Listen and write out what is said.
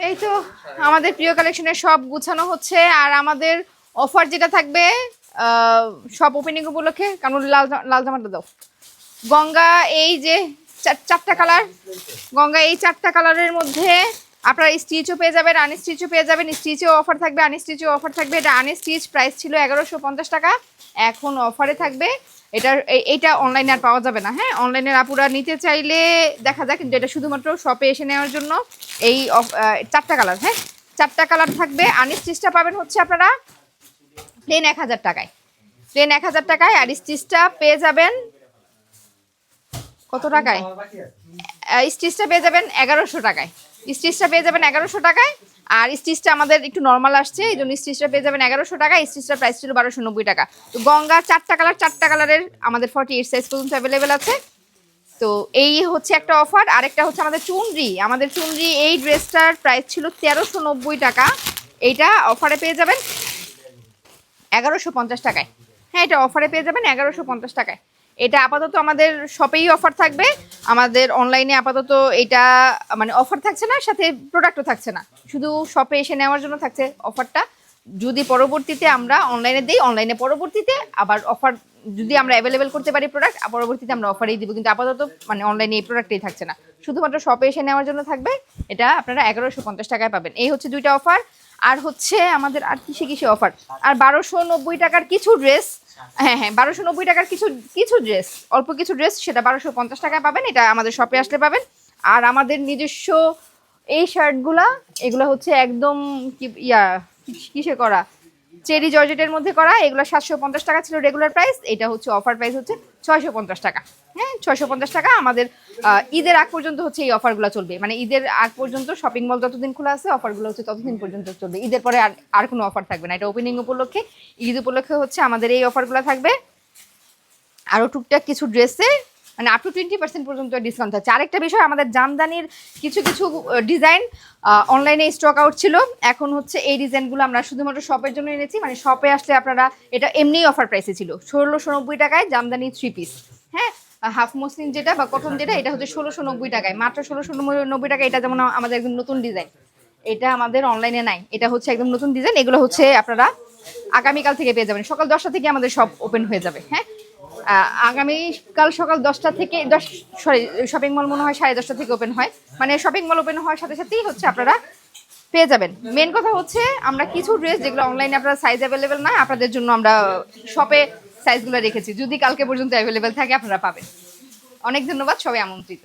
এই তো আমাদের প্রিয় কালেকশনের সব গুছানো হচ্ছে, আর আমাদের অফার যেটা থাকবে সব ওপেনিং উপলক্ষে। কারণ লাল লাল জামাটা দাও। গঙ্গা এই যে চারটা কালার, গঙ্গা এই চারটা কালারের মধ্যে আপনারা স্টিচও পেয়ে যাবেন, আনস্টিচও পেয়ে যাবেন। স্টিচেও অফার থাকবে, আনস্টিচেও অফার থাকবে। এটা আনস্টিচ প্রাইস ছিল 1150 টাকা, এখন অফারে থাকবে। এইটা অনলাইনে আর পাওয়া যাবে না। হ্যাঁ, অনলাইনের আপুরা নিতে চাইলে দেখা যায়, কিন্তু এটা শুধুমাত্র শপে এসে নেওয়ার জন্য। এই চারটা কালার, হ্যাঁ চারটা কালার থাকবে। আনস্টিচটা পাবেন হচ্ছে আপনারা প্লেন 1000 টাকায়, প্লেন 1000 টাকায়। আর স্টিচটা পেয়ে যাবেন কত টাকায়? স্টিচটা পেয়ে যাবেন 1100 টাকায়। স্টিচটা পেয়ে যাবেন 1100 টাকায়। আর স্টিচটা আমাদের একটু নর্মাল আসছে, এই জন্য স্টিচটা পেয়ে যাবেন 1100 টাকা। স্টিচটার প্রাইস ছিল 1290 টাকা। তো গঙ্গা চারটা কালার, চারটা কালারের আমাদের 48 সাইজ পর্যন্ত অ্যাভেলেবেল আছে। তো এই হচ্ছে একটা অফার। আরেকটা হচ্ছে আমাদের চুনরি। আমাদের চুনরি এই ড্রেসটার প্রাইস ছিল 1390 টাকা, এইটা অফারে পেয়ে যাবেন 1150 টাকায়। হ্যাঁ, এটা অফারে পেয়ে যাবেন 1150 টাকায়। এটা আপাতত আমাদের শপেই অফার থাকবে, আমাদের অনলাইনে আপাতত এটা মানে অফার থাকছে না, সাথে প্রোডাক্টও থাকছে না, শুধু শপে এসে নেওয়ার জন্য থাকছে অফারটা। যদি পরবর্তীতে আমরা অনলাইনে দিই, অনলাইনে পরবর্তীতে আবার অফার যদি আমরা অ্যাভেলেবেল করতে পারি প্রোডাক্ট, পরবর্তীতে আমরা অফারেই দিব। কিন্তু আপাতত মানে অনলাইনে এই প্রোডাক্টই থাকছে না, শুধুমাত্র শপে এসে নেওয়ার জন্য থাকবে। এটা আপনারা 1150 টাকায় পাবেন। এই হচ্ছে দুইটা অফার। আর হচ্ছে আমাদের আর কিসে কিসে অফার, আর 1290 টাকার কিছু ড্রেস, হ্যাঁ 1290 টাকার কিছু কিছু ড্রেস, অল্প কিছু ড্রেস, সেটা 1250 টাকায় পাবেন। এটা আমাদের শপে আসলে পাবেন। আর আমাদের নিজস্ব এই শার্টগুলা, এগুলো হচ্ছে একদম কিসে করা, চেরি জর্জেটের মধ্যে করা। এগুলো 750 টাকা ছিল রেগুলার প্রাইস, এটা হচ্ছে অফার প্রাইস হচ্ছে 650 টাকা। হ্যাঁ, 650 টাকা। আমাদের ঈদের আগ পর্যন্ত হচ্ছে এই অফারগুলো চলবে, মানে ঈদের আগ পর্যন্ত শপিং মল যতদিন খোলা আছে অফারগুলো হচ্ছে ততদিন পর্যন্ত চলবে। ঈদের পরে আর কোনো অফার থাকবে না। এটা ওপেনিং উপলক্ষে, ঈদ উপলক্ষে হচ্ছে আমাদের এই অফারগুলো থাকবে। আরও টুকটাক কিছু ড্রেসে মানে আপ টু 20% পর্যন্ত ডিসকাউন্ট থাকছে। আরেকটা বিষয়, আমাদের জামদানির কিছু কিছু ডিজাইন অনলাইনে স্টক আউট ছিল, এখন হচ্ছে এই ডিজাইনগুলো আমরা শুধুমাত্র শপের জন্য এনেছি। মানে শপে আসলে আপনারা, এটা এমনিই অফার প্রাইসে ছিল 1690 টাকায় জামদানি 3 পিস। হ্যাঁ, হাফ মসলিন যেটা বা কটন যেটা, এটা হচ্ছে 1690 টাকায়, মাত্র 1690 টাকা। এটা যেমন আমাদের একদম নতুন ডিজাইন, এটা আমাদের অনলাইনে নাই, এটা হচ্ছে একদম নতুন ডিজাইন। এগুলো হচ্ছে আপনারা আগামীকাল থেকে পেয়ে যাবেন, সকাল 10টা থেকে আমাদের সব ওপেন হয়ে যাবে। হ্যাঁ, আগামীকাল সকাল 10টা থেকে শপিং মল মনে হয় 10:30 থেকে ওপেন হয়, মানে শপিং মল ওপেন হওয়ার সাথে সাথেই হচ্ছে আপনারা পেয়ে যাবেন। মেন কথা হচ্ছে আমরা কিছু ড্রেস যেগুলো অনলাইনে আপনারা সাইজ অ্যাভেলেবেল নয়, আপনাদের জন্য আমরা শপে সাইজগুলো রেখেছি, যদি কালকে পর্যন্ত অ্যাভেলেবেল থাকে আপনারা পাবেন। অনেক ধন্যবাদ, সবাই আমন্ত্রিত।